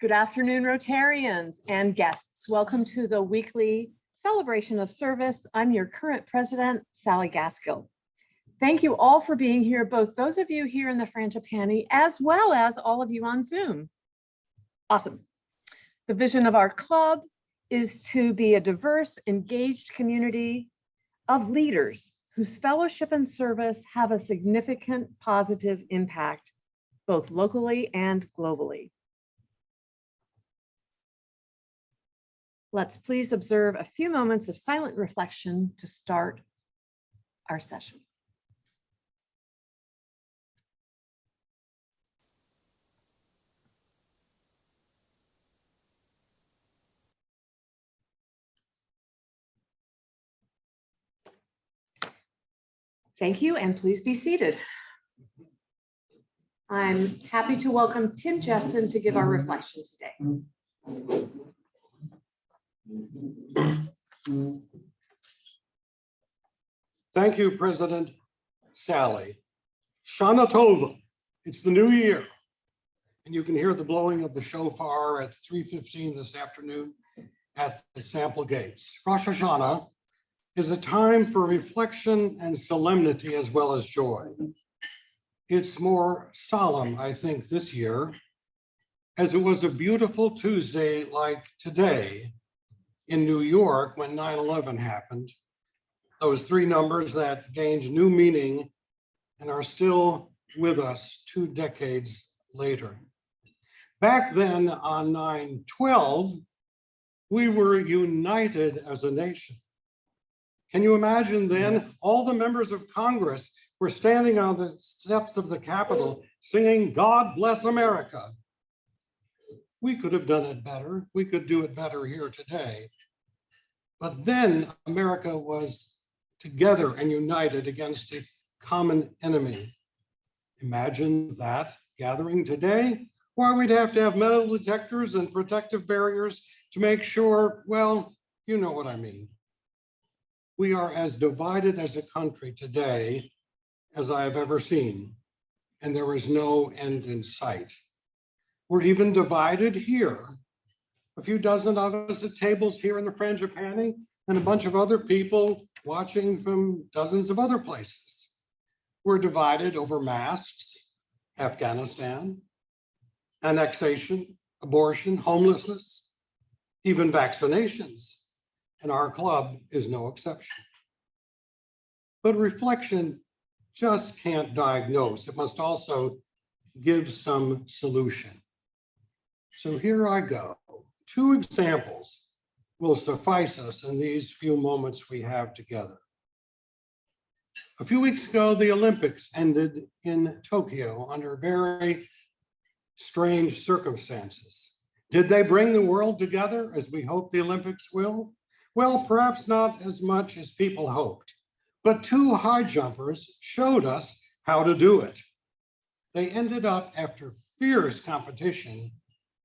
Good afternoon, Rotarians and guests. Welcome to the weekly celebration of service. I'm your current president, Sally Gaskill. Thank you all for being here, both those of you here in the Frangipani, as well as all of you on Zoom. Awesome. The vision of our club is to be a diverse, engaged community of leaders whose fellowship and service have a significant positive impact, both locally and globally. Let's please observe a few moments of silent reflection to start our session. Thank you, and please be seated. I'm happy to welcome Tim Jessen to give our reflection today. Thank you, President Sally. Shana Tova, it's the new year, and you can hear the blowing of the shofar at 3:15 this afternoon at the Sample Gates. Rosh Hashanah is a time for reflection and solemnity as well as joy. It's more solemn, I think, this year, as it was a beautiful Tuesday like today in New York when 9/11 happened. Those three numbers that gained new meaning and are still with us 2 decades later. Back then on 9/12, we were united as a nation. Can you imagine then all the members of Congress were standing on the steps of the Capitol singing, "God bless America." We could have done it better. We could do it better here today. But then America was together and united against a common enemy. Imagine that gathering today, where we'd have to have metal detectors and protective barriers to make sure, well, you know what I mean. We are as divided as a country today as I have ever seen, and there is no end in sight. We're even divided here. A few dozen of us at tables here in the Frangipani, and a bunch of other people watching from dozens of other places. We're divided over masks, Afghanistan, annexation, abortion, homelessness, even vaccinations, and our club is no exception. But reflection just can't diagnose. It must also give some solution. So here I go. 2 examples will suffice us in these few moments we have together. A few weeks ago, the Olympics ended in Tokyo under very strange circumstances. Did they bring the world together as we hope the Olympics will? Well, perhaps not as much as people hoped, but 2 high jumpers showed us how to do it. They ended up, after fierce competition,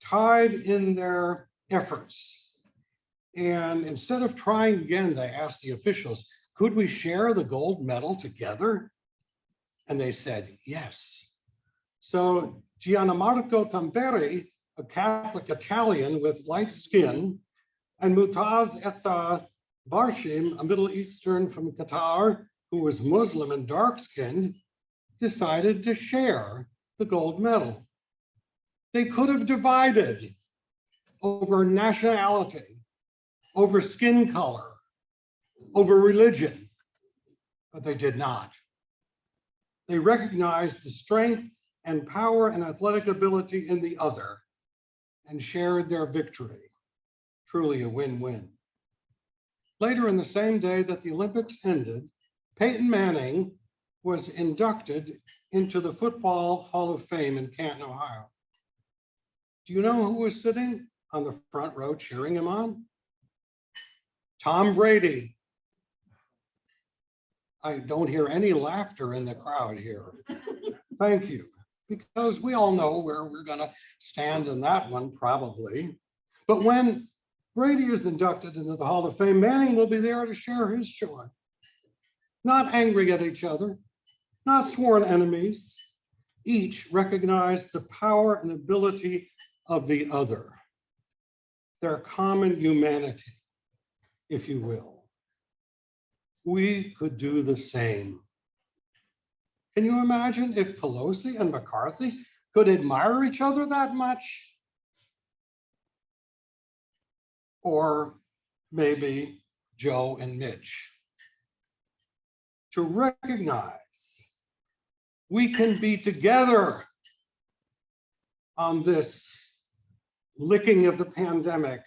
tied in their efforts. And instead of trying again, they asked the officials, could we share the gold medal together? And they said, yes. So Gianmarco Tamperi, a Catholic Italian with light skin, and Mutaz Essa Barshim, a Middle Eastern from Qatar, who was Muslim and dark-skinned, decided to share the gold medal. They could have divided over nationality, over skin color, over religion, but they did not. They recognized the strength and power and athletic ability in the other and shared their victory. Truly a win-win. Later in the same day that the Olympics ended, Peyton Manning was inducted into the Football Hall of Fame in Canton, Ohio. Do you know who was sitting on the front row cheering him on? Tom Brady. I don't hear any laughter in the crowd here. Thank you, because we all know where we're going to stand in that one, probably. But when Brady is inducted into the Hall of Fame, Manning will be there to share his joy. not angry at each other, not sworn enemies. Each recognize the power and ability of the other, their common humanity, if you will. We could do the same. Can you imagine if Pelosi and McCarthy could admire each other that much? Or maybe Joe and Mitch. To recognize we can be together on this licking of the pandemic,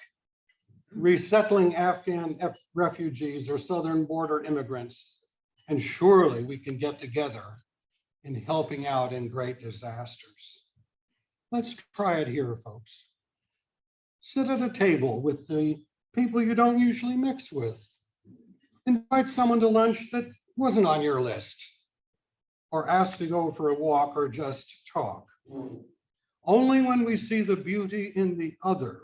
resettling Afghan refugees or southern border immigrants, and surely we can get together in helping out in great disasters. Let's try it here, folks. Sit at a table with the people you don't usually mix with. Invite someone to lunch that wasn't on your list, or ask to go for a walk or just talk. Only when we see the beauty in the other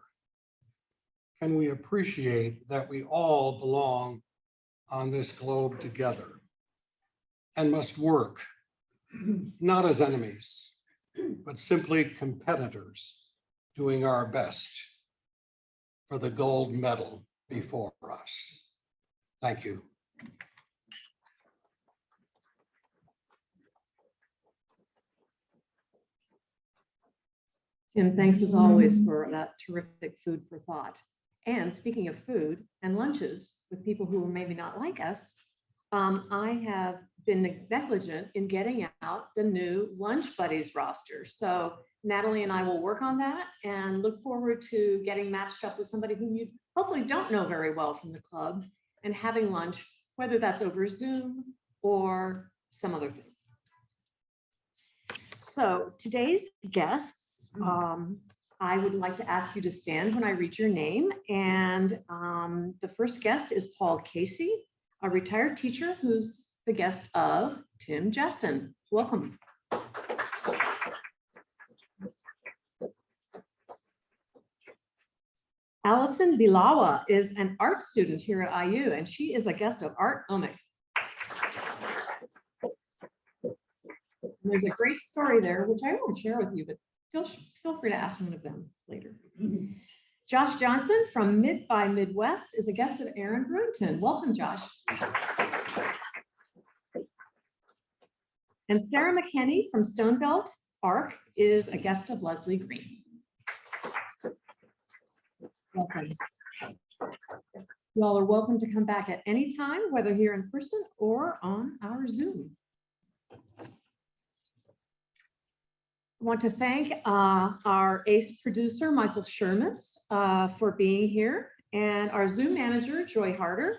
can we appreciate that we all belong on this globe together and must work, not as enemies, but simply competitors doing our best for the gold medal before us. Thank you. Tim, thanks as always for that terrific food for thought. And speaking of food and lunches with people who are maybe not like us, I have been negligent in getting out the new Lunch Buddies roster. So Natalie and I will work on that and look forward to getting matched up with somebody whom you hopefully don't know very well from the club and having lunch, whether that's over Zoom or some other thing. So today's guests, I would like to ask you to stand when I read your name. And the first guest is Paul Casey, a retired teacher who's the guest of Tim Jessen. Welcome. Allison Bilawa is an art student here at IU, and she is a guest of Art Omic. There's a great story there, which I won't share with you, but feel free to ask one of them later. Josh Johnson from Mid by Midwest is a guest of Aaron Brunton. Welcome, Josh. And Sarah McKinney from Stonebelt Arc is a guest of Leslie Green. Welcome. You all are welcome to come back at any time, whether here in person or on our Zoom. I want to thank our ACE producer, Michael Shermis, for being here, and our Zoom manager, Joy Harder,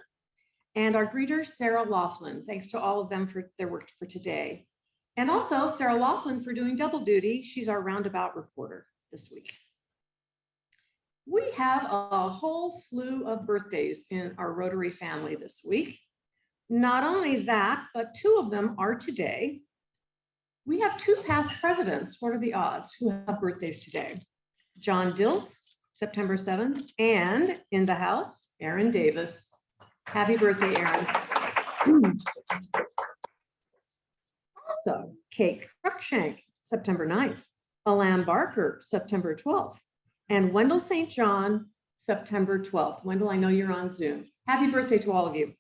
and our greeter, Sarah Laughlin. Thanks to all of them for their work for today. And also Sarah Laughlin for doing double duty. She's our roundabout reporter this week. We have a whole slew of birthdays in our Rotary family this week. Not only that, but two of them are today. We have two past presidents, what are the odds, who have birthdays today? John Dilts, September 7th, and in the house, Aaron Davis. Happy birthday, Aaron. Also, Kate Cruikshank, September 9th, Alan Barker, September 12th, and Wendell St. John, September 12th. Wendell, I know you're on Zoom. Happy birthday to all of you.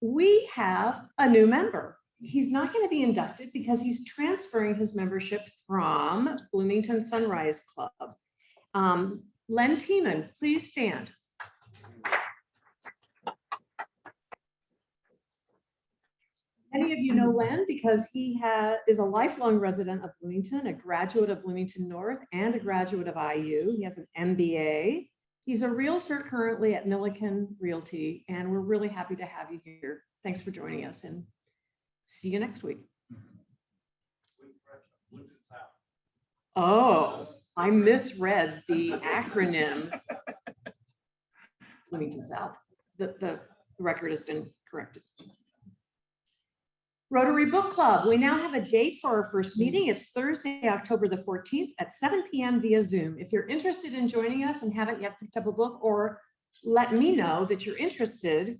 We have a new member. He's not going to be inducted because he's transferring his membership from Bloomington Sunrise Club. Len Tiemann, please stand. Many of you know Len because he is a lifelong resident of Bloomington, a graduate of Bloomington North, and a graduate of IU. He has an MBA. He's a realtor currently at Milliken Realty, and we're really happy to have you here. Thanks for joining us, and see you next week. Oh, I misread the acronym. Bloomington South. The record has been corrected. Rotary Book Club, we now have a date for our first meeting. It's Thursday, October the 14th at 7 p.m. via Zoom. If you're interested in joining us and haven't yet picked up a book or let me know that you're interested,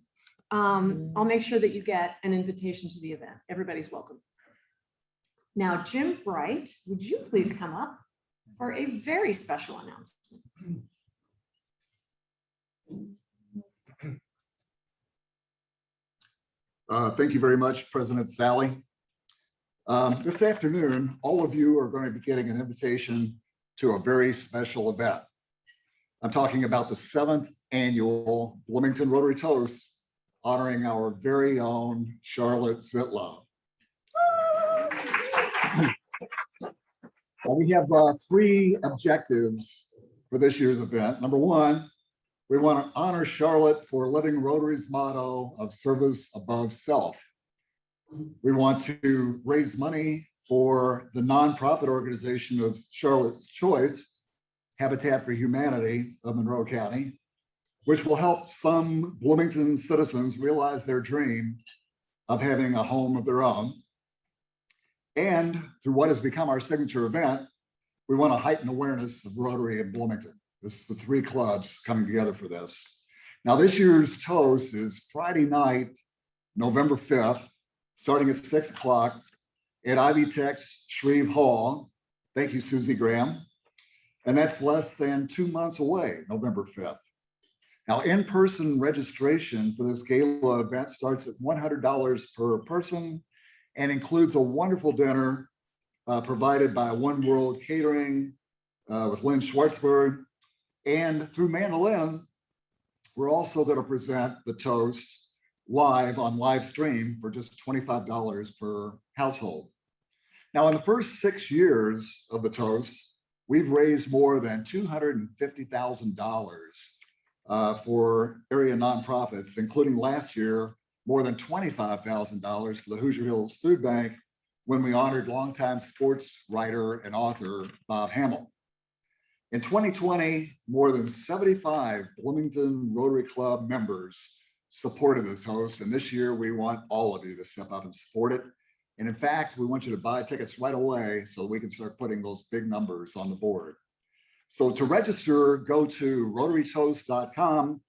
I'll make sure that you get an invitation to the event. Everybody's welcome. Now, Jim Bright, would you please come up for a very special announcement? Thank you very much, President Sally. This afternoon, all of you are going to be getting an invitation to a very special event. I'm talking about the 7th annual Bloomington Rotary Toast, honoring our very own Charlotte Zitlow. Well, we have 3 objectives for this year's event. Number 1, we want to honor Charlotte for living Rotary's motto of service above self. We want to raise money for the nonprofit organization of Charlotte's Choice, Habitat for Humanity of Monroe County, which will help some Bloomington citizens realize their dream of having a home of their own. And through what has become our signature event, we want to heighten awareness of Rotary in Bloomington. This is the 3 clubs coming together for this. Now, this year's toast is Friday night, November 5th, starting at 6 o'clock at Ivy Tech's Shreve Hall. Thank you, Susie Graham. And that's less than 2 months away, November 5th. Now, in-person registration for this gala event starts at $100 per person and includes a wonderful dinner provided by One World Catering with Lynn Schwartzberg. And through Mandolin, we're also going to present the toast live on live stream for just $25 per household. Now, in the first 6 years of the toast, we've raised more than $250,000 for area nonprofits, including last year, more than $25,000 for the Hoosier Hills Food Bank when we honored longtime sports writer and author Bob Hamill. In 2020, more than 75 Bloomington Rotary Club members supported the toast, and this year we want all of you to step up and support it. And in fact, we want you to buy tickets right away so we can start putting those big numbers on the board. So to register, go to rotarytoast.com.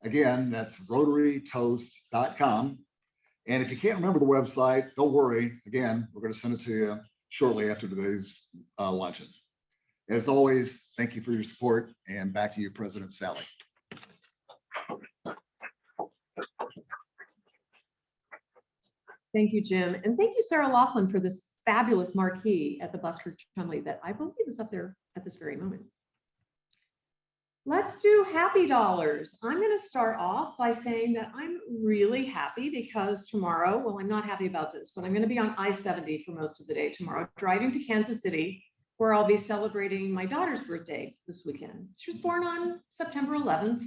Again, that's rotarytoast.com. And if you can't remember the website, don't worry. Again, we're going to send it to you shortly after today's luncheon. As always, thank you for your support, and back to you, President Sally. Thank you, Jim. And thank you, Sarah Laughlin, for this fabulous marquee at the Busker Chumley that I believe is up there at this very moment. Let's do happy dollars. I'm going to start off by saying that I'm really happy because tomorrow, well, I'm not happy about this, but I'm going to be on I-70 for most of the day tomorrow, driving to Kansas City, where I'll be celebrating my daughter's birthday this weekend. She was born on September 11th.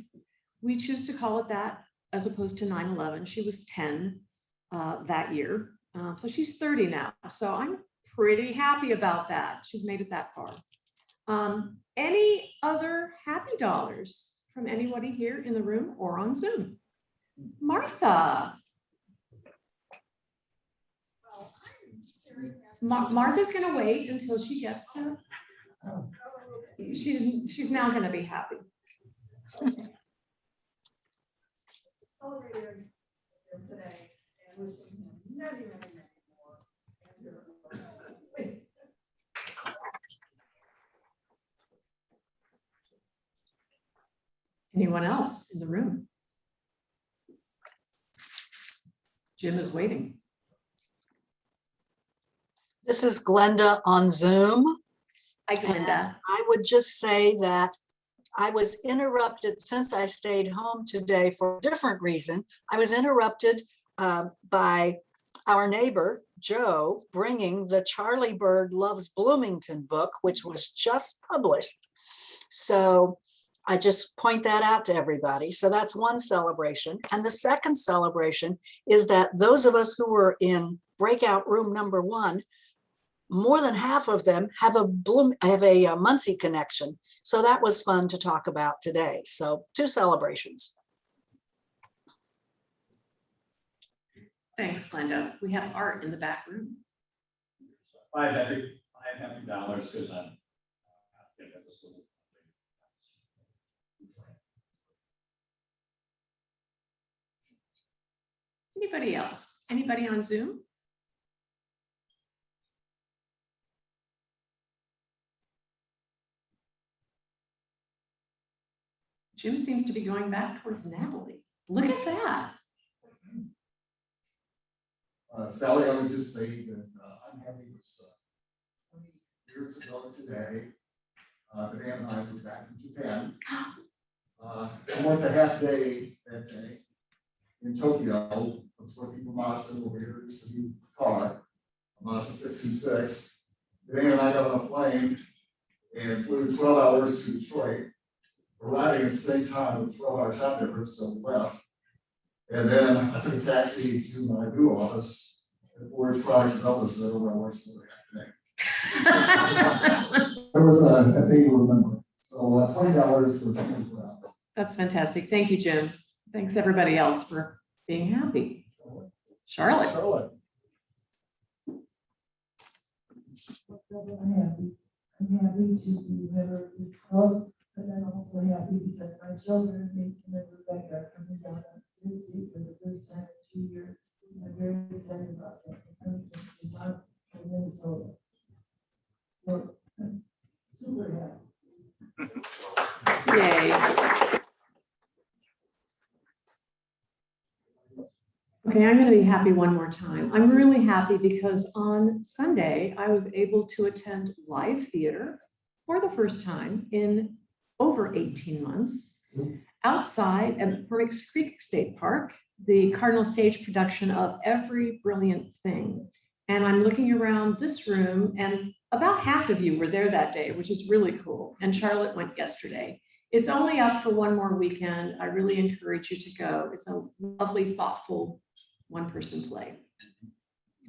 We choose to call it that as opposed to 9/11. She was 10 that year. So she's 30 now. So I'm pretty happy about that. She's made it that far. Any other happy dollars from anybody here in the room or on Zoom? Martha. Martha's going to wait until she gets to. She's now going to be happy. Anyone else in the room? Jim is waiting. This is Glenda on Zoom. Hi, Glenda. I would just say that I was interrupted since I stayed home today for a different reason. I was interrupted by our neighbor, Joe, bringing the Charlie Bird Loves Bloomington book, which was just published. So I just point that out to everybody. So that's one celebration. And the second celebration is that those of us who were in breakout room number 1, more than half of them have a Muncie connection. So that was fun to talk about today. So 2 celebrations. Thanks, Glenda. We have Art in the back room. I have happy dollars because I'm Anybody else? Anybody on Zoom? Jim seems to be going back towards Natalie. Look at that. Sally, I would just say that I'm happy with 20 years ago today. Diane and I were back in Japan. I went a half day that day in Tokyo. I was working for Mazda over here, used to be a car, a Mazda 626. Diane and I got on a plane and flew 12 hours to Detroit, arriving at the same time with 12-hour time difference, so we left. And then I took a taxi to my new office at Ford's Product Development Center where I worked for the half day. It was a day to remember. So $20 for 24 hours. That's fantastic. Thank you, Jim. Thanks everybody else for being happy. Charlotte. Charlotte. I'm happy to be a member of this club, but I'm also happy because my children made the Rebecca coming down on Tuesday for the first time in 2 years. I'm very excited about that. They're coming from Vermont and Minnesota. So I'm super happy. Yay. Okay, I'm going to be happy one more time. I'm really happy because on Sunday, I was able to attend live theater for the first time in over 18 months outside at Phoenix Creek State Park, the Cardinal Stage production of Every Brilliant Thing. And I'm looking around this room and about half of you were there that day, which is really cool. And Charlotte went yesterday. It's only up for one more weekend. I really encourage you to go. It's a lovely, thoughtful, one-person play.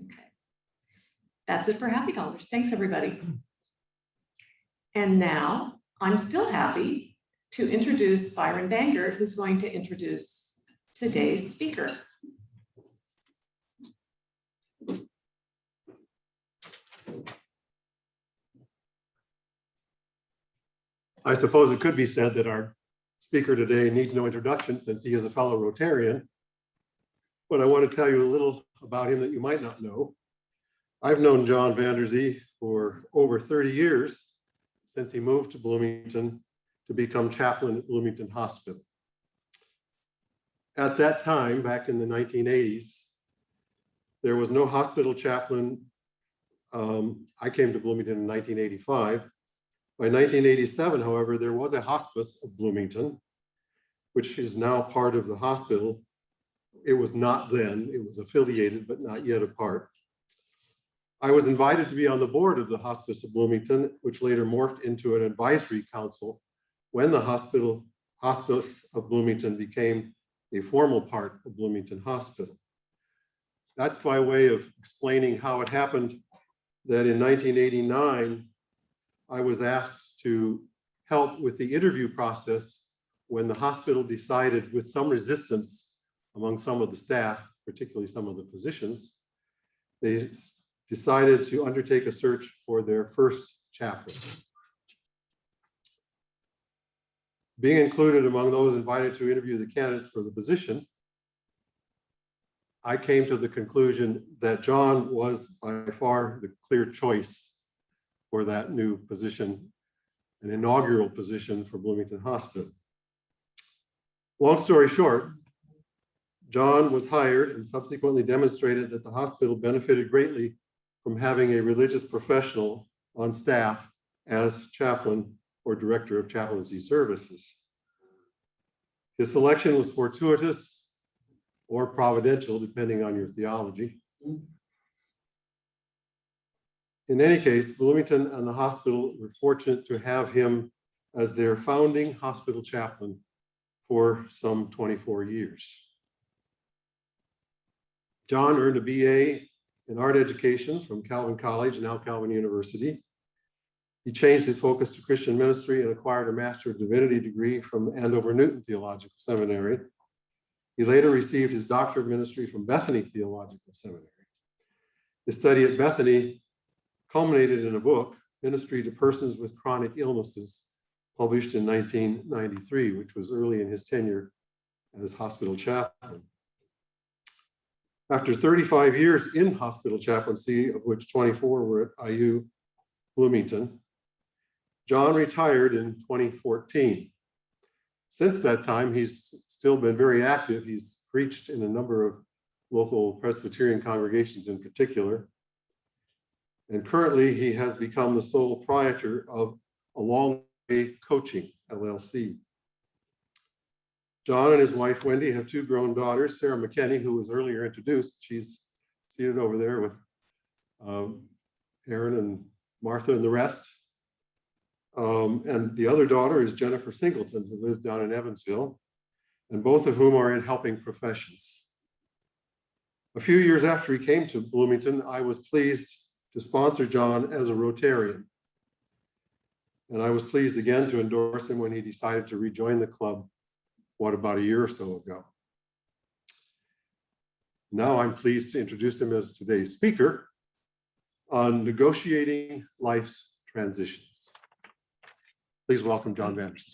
Okay. That's it for Happy Dollars. Thanks, everybody. And now I'm still happy to introduce Byron Bangert, who's going to introduce today's speaker. I suppose it could be said that our speaker today needs no introduction since he is a fellow Rotarian. But I want to tell you a little about him that you might not know. I've known John VanderZee for over 30 years since he moved to Bloomington to become chaplain at Bloomington Hospital. At that time, back in the 1980s, there was no hospital chaplain. I came to Bloomington in 1985. By 1987, however, there was a hospice of Bloomington, which is now part of the hospital. It was not then, it was affiliated, but not yet a part. I was invited to be on the board of the Hospice of Bloomington, which later morphed into an advisory council when the Hospice of Bloomington became a formal part of Bloomington Hospital. That's by way of explaining how it happened that in 1989, I was asked to help with the interview process when the hospital decided, with some resistance among some of the staff, particularly some of the physicians, they decided to undertake a search for their first chaplain. Being included among those invited to interview the candidates for the position, I came to the conclusion that John was by far the clear choice for that new position, an inaugural position for Bloomington Hospital. Long story short, John was hired and subsequently demonstrated that the hospital benefited greatly from having a religious professional on staff as chaplain or director of chaplaincy services. His selection was fortuitous or providential, depending on your theology. In any case, Bloomington and the hospital were fortunate to have him as their founding hospital chaplain for some 24 years. John earned a BA in art education from Calvin College, now Calvin University. He changed his focus to Christian ministry and acquired a Master of Divinity degree from Andover Newton Theological Seminary. He later received his Doctor of Ministry from Bethany Theological Seminary. His study at Bethany culminated in a book, Ministry to Persons with Chronic Illnesses, published in 1993, which was early in his tenure as hospital chaplain. After 35 years in hospital chaplaincy, of which 24 were at IU Bloomington, John retired in 2014. Since that time, he's still been very active. He's preached in a number of local Presbyterian congregations in particular. And currently, he has become the sole proprietor of A Long Way Coaching, LLC. John and his wife, Wendy, have two grown daughters, Sarah McKenney, who was earlier introduced. She's seated over there with Aaron and Martha and the rest. And the other daughter is Jennifer Singleton, who lives down in Evansville, and both of whom are in helping professions. A few years after he came to Bloomington, I was pleased to sponsor John as a Rotarian. And I was pleased again to endorse him when he decided to rejoin the club, about a year or so ago. Now I'm pleased to introduce him as today's speaker on negotiating life's transitions. Please welcome John VanderZee.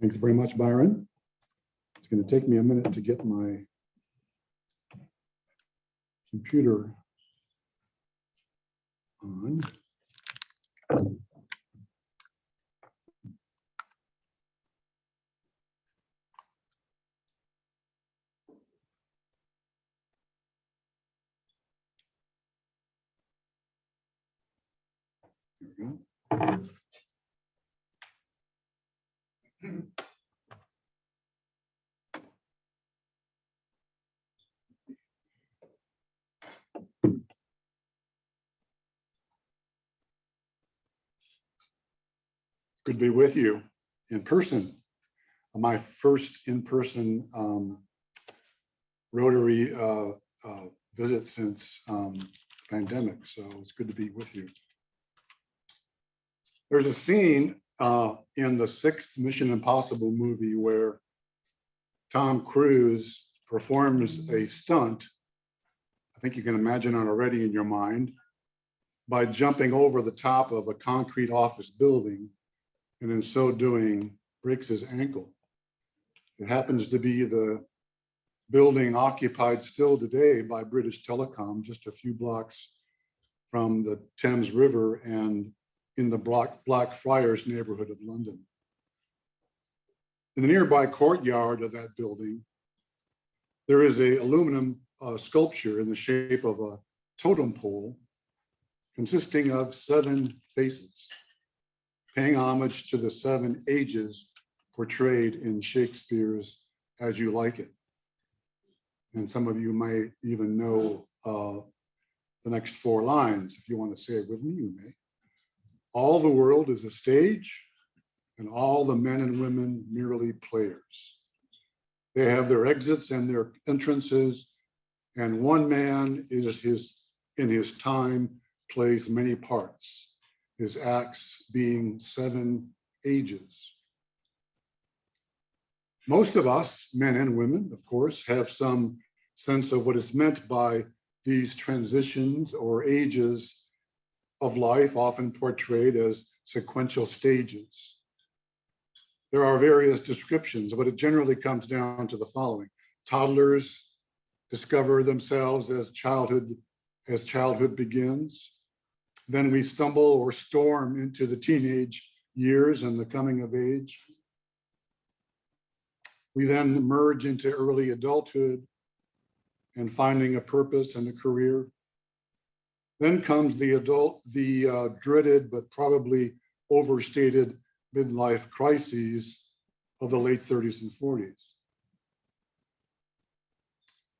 Thanks very much, Byron. It's going to take me a minute to get my computer on. There we go. Good to be with you in person. My first in-person Rotary visit since pandemic, so it's good to be with you. There's a scene in the 6th Mission Impossible movie where Tom Cruise performs a stunt. I think you can imagine it already in your mind, by jumping over the top of a concrete office building, and in so doing breaks his ankle. It happens to be the building occupied still today by British Telecom, just a few blocks from the Thames River and in the Blackfriars neighborhood of London. In the nearby courtyard of that building, there is an aluminum sculpture in the shape of a totem pole consisting of 7 faces, paying homage to the 7 ages portrayed in Shakespeare's As You Like It. And some of you might even know the next 4 lines. If you want to say it with me, you may. All the world is a stage, and all the men and women merely players. They have their exits and their entrances, and one man is in his time plays many parts, his acts being 7 ages. Most of us, men and women, of course, have some sense of what is meant by these transitions or ages of life, often portrayed as sequential stages. There are various descriptions, but it generally comes down to the following. Toddlers discover themselves as childhood begins. Then we stumble or storm into the teenage years and the coming of age. We then merge into early adulthood and finding a purpose and a career. Then comes the dreaded but probably overstated midlife crises of the late 30s and 40s.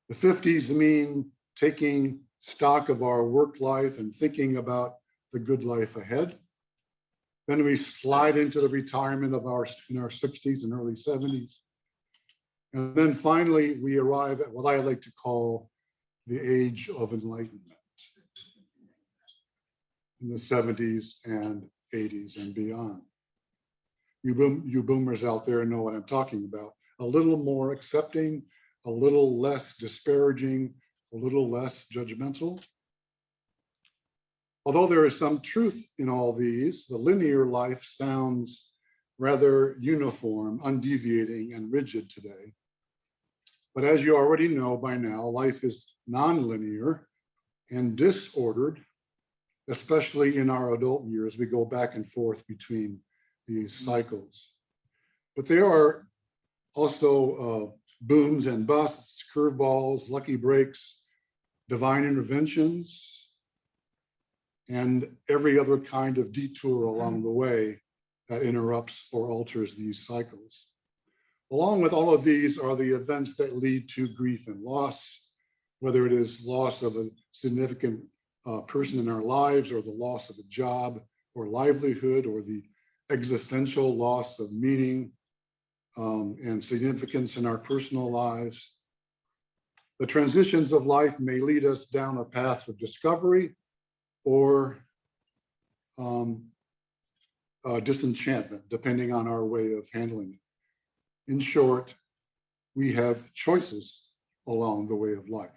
The 50s mean taking stock of our work life and thinking about the good life ahead. Then we slide into the retirement in our 60s and early 70s. And then finally, we arrive at what I like to call the age of enlightenment in the 70s and 80s and beyond. You boomers out there know what I'm talking about. A little more accepting, a little less disparaging, a little less judgmental. Although there is some truth in all these, the linear life sounds rather uniform, undeviating, and rigid today. But as you already know by now, life is nonlinear and disordered, especially in our adult years. We go back and forth between these cycles. But there are also booms and busts, curveballs, lucky breaks, divine interventions, and every other kind of detour along the way that interrupts or alters these cycles. Along with all of these are the events that lead to grief and loss, whether it is loss of a significant person in our lives, or the loss of a job or livelihood, or the existential loss of meaning and significance in our personal lives. The transitions of life may lead us down a path of discovery or disenchantment, depending on our way of handling it. In short, we have choices along the way of life.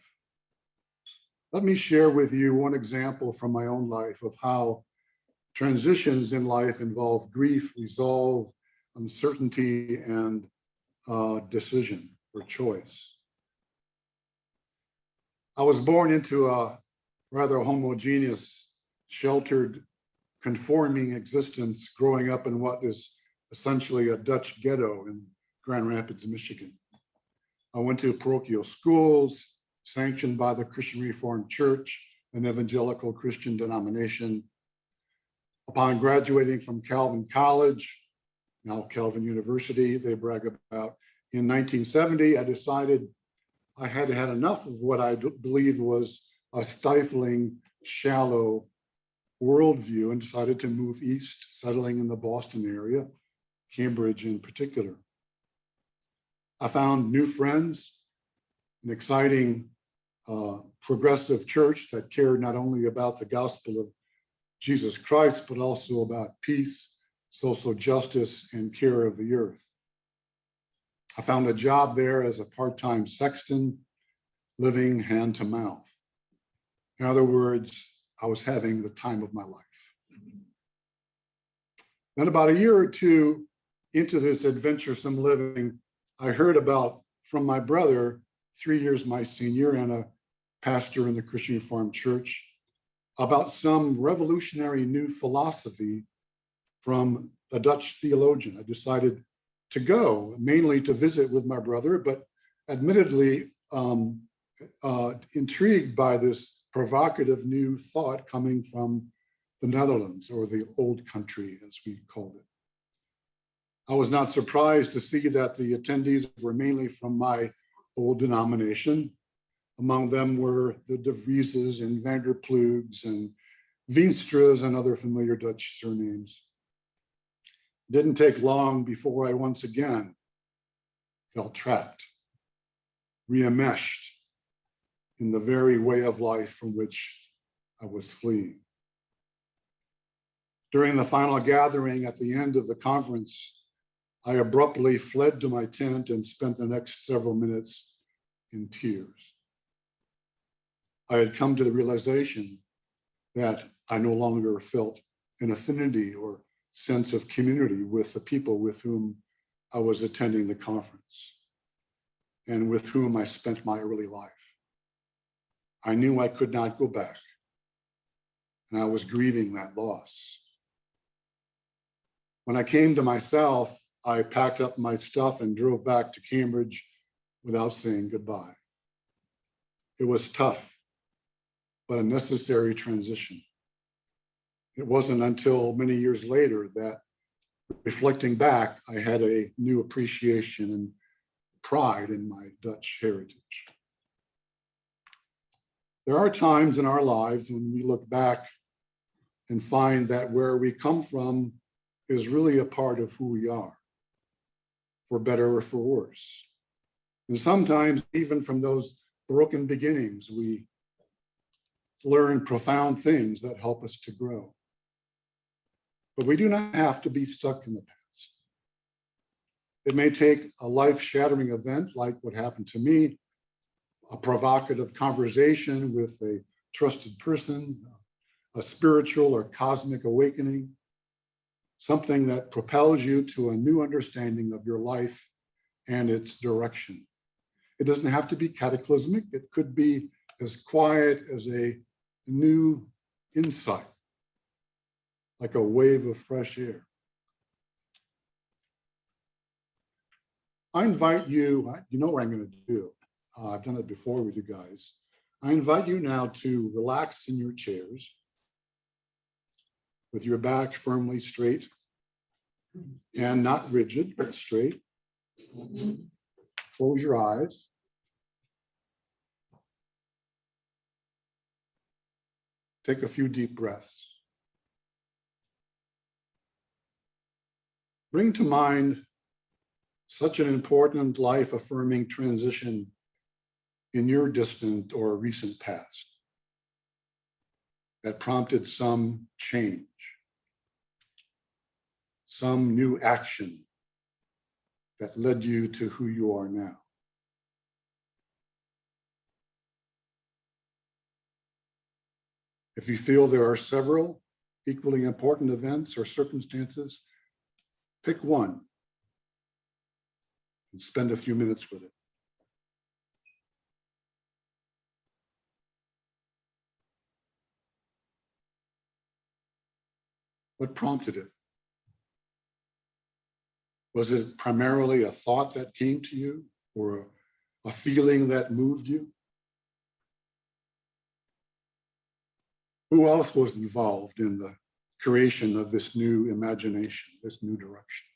Let me share with you one example from my own life of how transitions in life involve grief, resolve, uncertainty, and decision or choice. I was born into a rather homogeneous, sheltered, conforming existence growing up in what is essentially a Dutch ghetto in Grand Rapids, Michigan. I went to parochial schools sanctioned by the Christian Reformed Church, an evangelical Christian denomination. Upon graduating from Calvin College, now Calvin University, they brag about, in 1970, I decided I had had enough of what I believed was a stifling, shallow worldview, and decided to move east, settling in the Boston area, Cambridge in particular. I found new friends, an exciting progressive church that cared not only about the gospel of Jesus Christ, but also about peace, social justice, and care of the earth. I found a job there as a part-time sexton, living hand to mouth. In other words, I was having the time of my life. Then about a year or two into this adventuresome living, I heard about from my brother, 3 years my senior and a pastor in the Christian Reformed Church, about some revolutionary new philosophy from a Dutch theologian. I decided to go, mainly to visit with my brother, but admittedly intrigued by this provocative new thought coming from the Netherlands, or the old country, as we called it. I was not surprised to see that the attendees were mainly from my old denomination. Among them were the De Vrieses and Vanderplugs and Veenstra's and other familiar Dutch surnames. Didn't take long before I once again felt trapped, re-enmeshed in the very way of life from which I was fleeing. During the final gathering at the end of the conference, I abruptly fled to my tent and spent the next several minutes in tears. I had come to the realization that I no longer felt an affinity or sense of community with the people with whom I was attending the conference and with whom I spent my early life. I knew I could not go back, and I was grieving that loss. When I came to myself, I packed up my stuff and drove back to Cambridge without saying goodbye. It was tough, but a necessary transition. It wasn't until many years later that, reflecting back, I had a new appreciation and pride in my Dutch heritage. There are times in our lives when we look back and find that where we come from is really a part of who we are, for better or for worse. And sometimes, even from those broken beginnings, we learn profound things that help us to grow. But we do not have to be stuck in the past. It may take a life-shattering event like what happened to me, a provocative conversation with a trusted person, a spiritual or cosmic awakening, something that propels you to a new understanding of your life and its direction. It doesn't have to be cataclysmic. It could be as quiet as a new insight, like a wave of fresh air. I invite you, you know what I'm going to do. I've done it before with you guys. I invite you now to relax in your chairs with your back firmly straight and not rigid, but straight. Close your eyes. Take a few deep breaths. Bring to mind such an important life-affirming transition in your distant or recent past that prompted some change, some new action that led you to who you are now. If you feel there are several equally important events or circumstances, pick one and spend a few minutes with it. What prompted it? Was it primarily a thought that came to you or a feeling that moved you? Who else was involved in the creation of this new imagination, this new direction?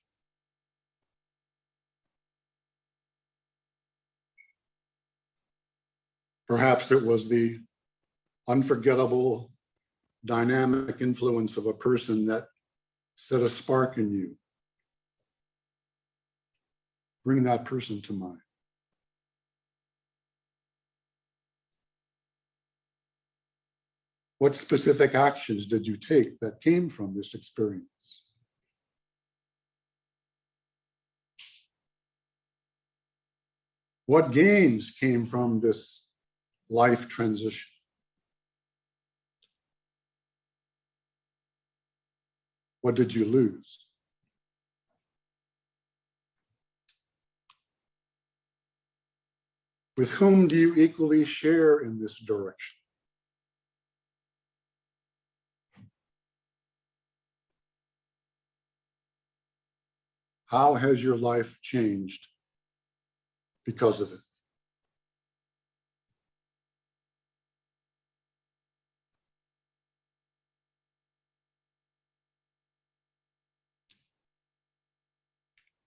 Perhaps it was the unforgettable, dynamic influence of a person that set a spark in you. Bring that person to mind. What specific actions did you take that came from this experience? What gains came from this life transition? What did you lose? With whom do you equally share in this direction? How has your life changed because of it?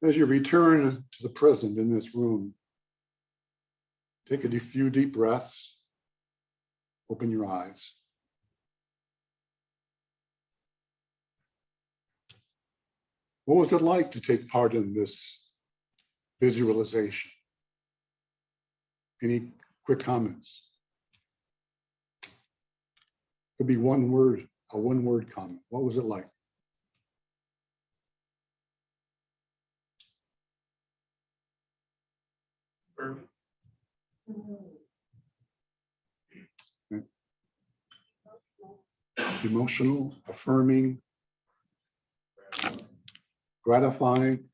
As you return to the present in this room, take a few deep breaths, open your eyes. What was it like to take part in this visualization? Any quick comments? Could be one word, a one-word comment. What was it like? Okay. Emotional, affirming, gratifying,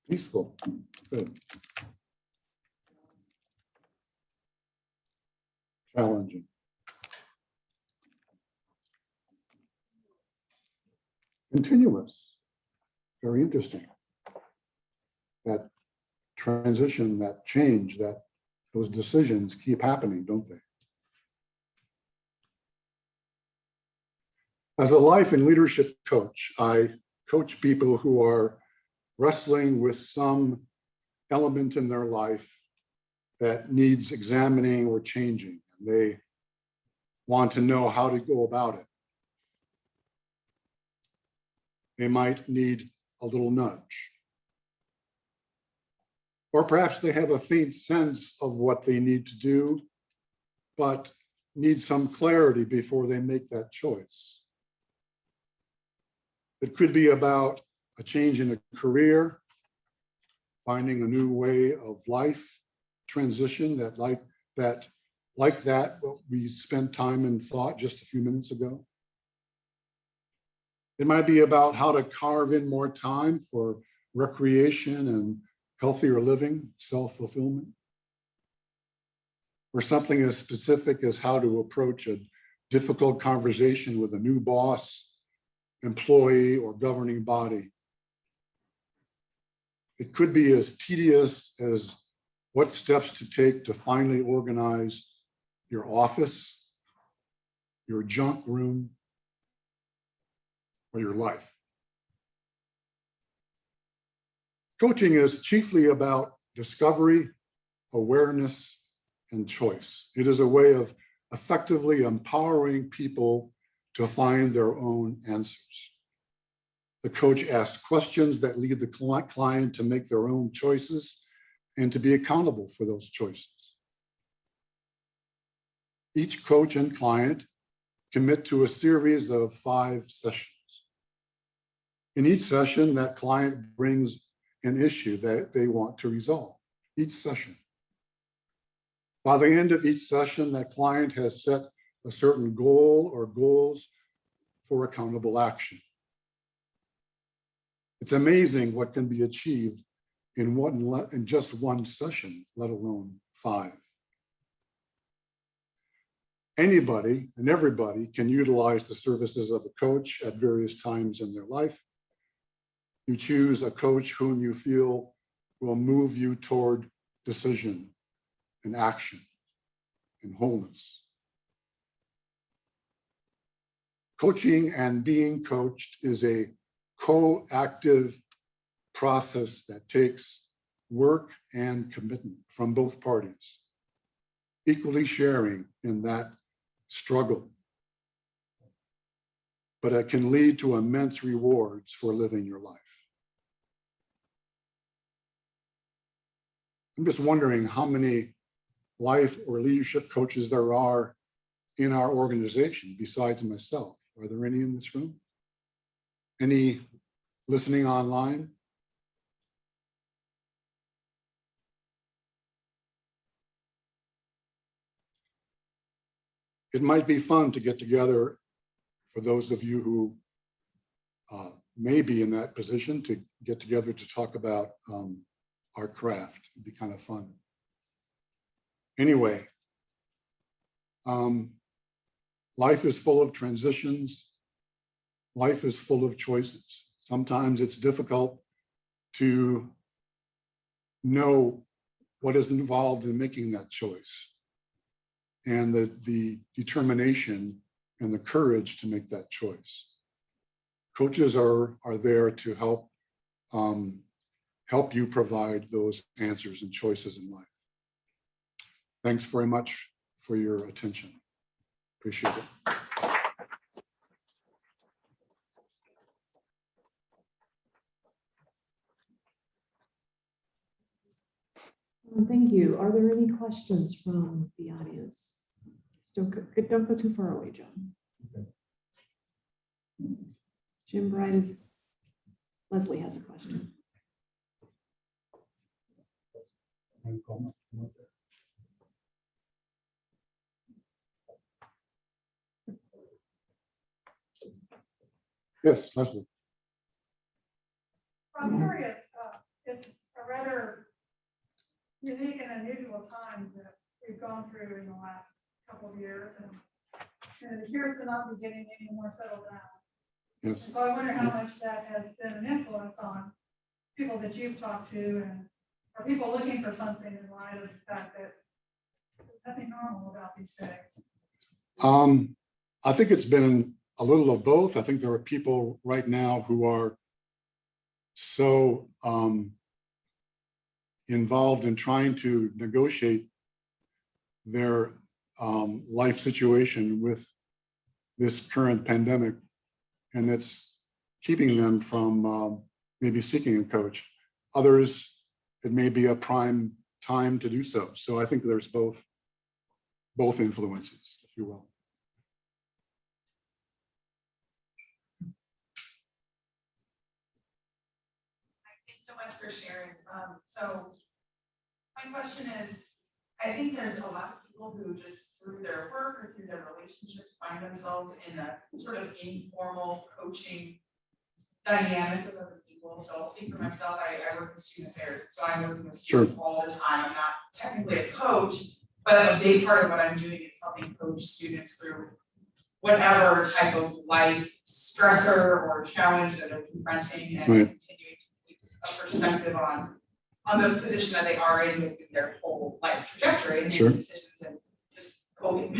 peaceful. Good. Challenging. Continuous. Very interesting. That transition, that change, those decisions keep happening, don't they? As a life and leadership coach, I coach people who are wrestling with some element in their life that needs examining or changing. And they want to know how to go about it. They might need a little nudge. Or perhaps they have a faint sense of what they need to do, but need some clarity before they make that choice. It could be about a change in a career, finding a new way of life, transition that like that, what we spent time and thought just a few minutes ago. It might be about how to carve in more time for recreation and healthier living, self-fulfillment. Or something as specific as how to approach a difficult conversation with a new boss, employee, or governing body. It could be as tedious as what steps to take to finally organize your office, your junk room, or your life. Coaching is chiefly about discovery, awareness, and choice. It is a way of effectively empowering people to find their own answers. The coach asks questions that lead the client to make their own choices and to be accountable for those choices. Each coach and client commit to a series of 5 sessions. In each session, that client brings an issue that they want to resolve, each session. By the end of each session, that client has set a certain goal or goals for accountable action. It's amazing what can be achieved in just one session, let alone 5. Anybody and everybody can utilize the services of a coach at various times in their life. You choose a coach whom you feel will move you toward decision and action and wholeness. Coaching and being coached is a co-active process that takes work and commitment from both parties, equally sharing in that struggle. But it can lead to immense rewards for living your life. I'm just wondering how many life or leadership coaches there are in our organization besides myself. Are there any in this room? Any listening online? It might be fun to get together for those of you who may be in that position to get together to talk about our craft. It'd be kind of fun. Anyway, life is full of transitions. Life is full of choices. Sometimes it's difficult to know what is involved in making that choice and the determination and the courage to make that choice. Coaches are there to help you provide those answers and choices in life. Thanks very much for your attention. Appreciate it. Thank you. Are there any questions from the audience? Don't go too far away, John. Jim Bright is, Leslie has a question. Yes, Leslie. I'm curious, it's a rather unique and unusual time that we've gone through in the last couple of years, and it appears to not be getting any more settled down. Yes. And so I wonder how much that has been an influence on people that you've talked to, and are people looking for something in light of the fact that there's nothing normal about these days? I think it's been a little of both. I think there are people right now who are so involved in trying to negotiate their life situation with this current pandemic, and it's keeping them from maybe seeking a coach. Others, it may be a prime time to do so. So I think there's both influences, if you will. Thanks so much for sharing. So my question is, I think there's a lot of people people who just through their work or through their relationships find themselves in a sort of informal coaching dynamic with other people. So I'll speak for myself. I work in student affairs, so I'm working with students all the time. I'm not technically a coach, but a big part of what I'm doing is helping coach students through whatever type of life stressor or challenge that they're confronting, and continuing to keep a perspective on the position that they are in within their whole life trajectory and making decisions and just coping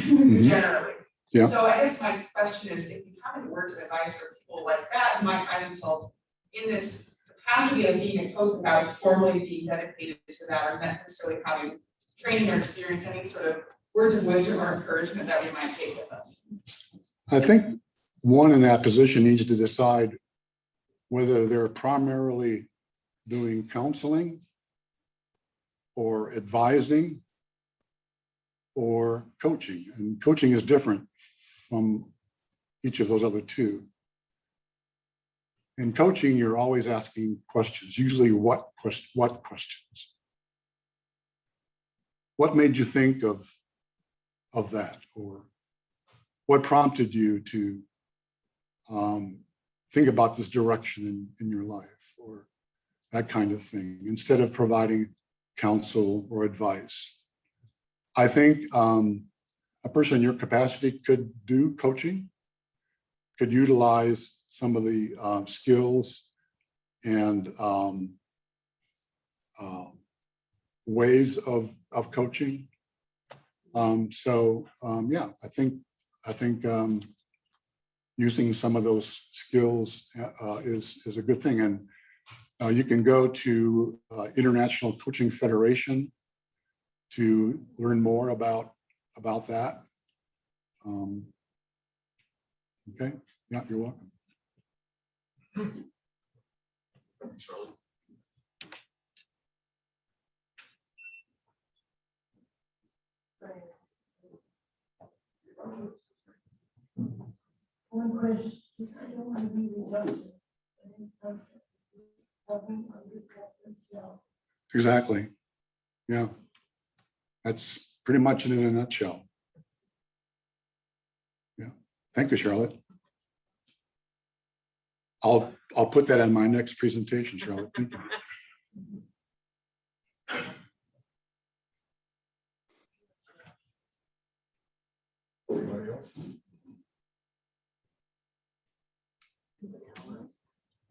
generally. Yeah. So I guess my question is, if you have any words of advice for people like that who might find themselves in this capacity of being a coach without formally being dedicated to that, or not necessarily having training or experience, any sort of words of wisdom or encouragement that we might take with us? I think one in that position needs to decide whether they're primarily doing counseling or advising or coaching. And coaching is different from each of those other two. In coaching, you're always asking questions, usually what questions? What made you think of that? Or what prompted you to think about this direction in your life, or that kind of thing, instead of providing counsel or advice? I think a person in your capacity could do coaching, could utilize some of the skills and ways of coaching. Yeah, I think using some of those skills is a good thing. And you can go to International Coaching Federation to learn more about that. Okay, yeah, you're welcome. Charlotte. One question, I don't want to be redundant, but in some sense, helping understand themselves. Exactly. Yeah. That's pretty much it in a nutshell. Yeah. Thank you, Charlotte. I'll put that in my next presentation, Charlotte. Thank you. Anybody else?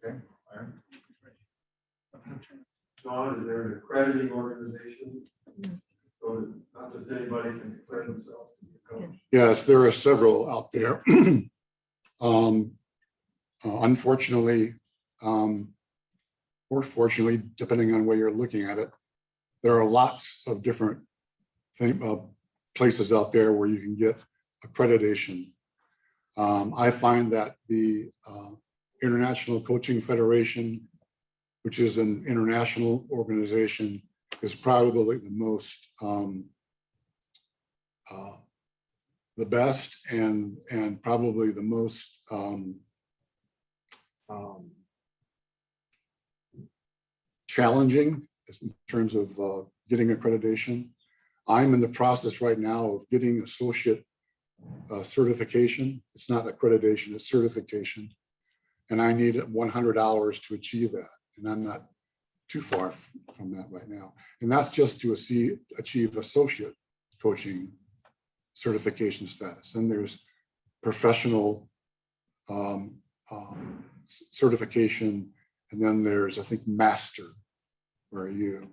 Okay, Aaron. John, is there an accrediting organization? So that not just anybody can declare themselves to be a coach? Yes, there are several out there. Unfortunately, or fortunately, depending on where you're looking at it, there are lots of different places out there where you can get accreditation. I find that the International Coaching Federation, which is an international organization, is probably the most the best and probably the most challenging in terms of getting accreditation. I'm in the process right now of getting associate certification. It's not accreditation, it's certification. And I need 100 hours to achieve that. And I'm not too far from that right now. And that's just to achieve associate coaching certification status. And there's professional certification. And then there's, I think, master, where you,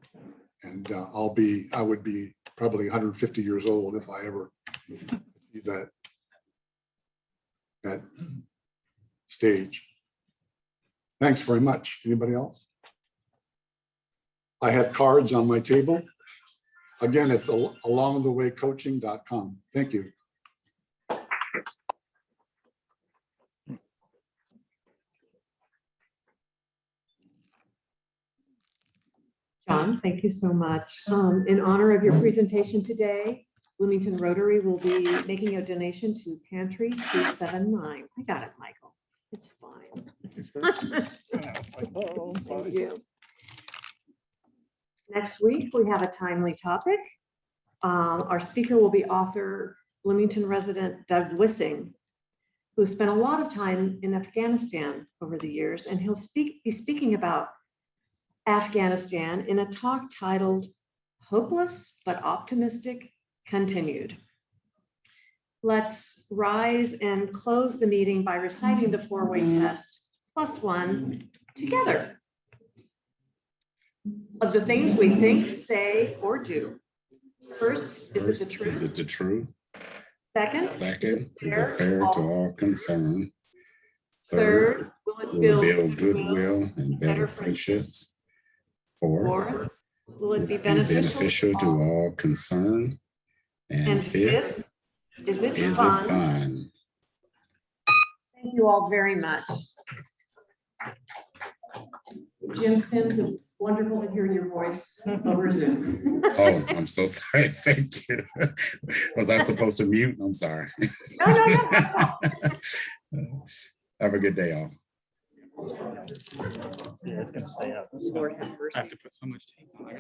and I would be probably 150 years old if I ever achieve that stage. Thanks very much. Anybody else? I have cards on my table. Again, it's alongthewaycoaching.com. Thank you. John, thank you so much. In honor of your presentation today, Bloomington Rotary will be making a donation to Pantry 279. I got it, Michael. It's fine. Thank you. Next week, we have a timely topic. Our speaker will be author, Bloomington resident Doug Wissing, who spent a lot of time in Afghanistan over the years, and he'll be speaking about Afghanistan in a talk titled Hopeless but Optimistic Continued. Let's rise and close the meeting by reciting the four-way test +1 together. Of the things we think, say, or do. First, is it the truth? Is it the truth? Second, Second, is it fair to all concerned? third, will it Will it build build goodwill and better friendships? Fourth, Fourth, will it be be beneficial beneficial to all concerned? And And fifth, fifth, is it is it fun? fun? Thank you all very much. Jim Sims, it's wonderful to hear your voice over Zoom. Oh, I'm so sorry. Thank you. Was I supposed to mute? I'm sorry. No. Have a good day, all. Yeah, it's gonna stay up. Lord have mercy. I have to put so much tape on.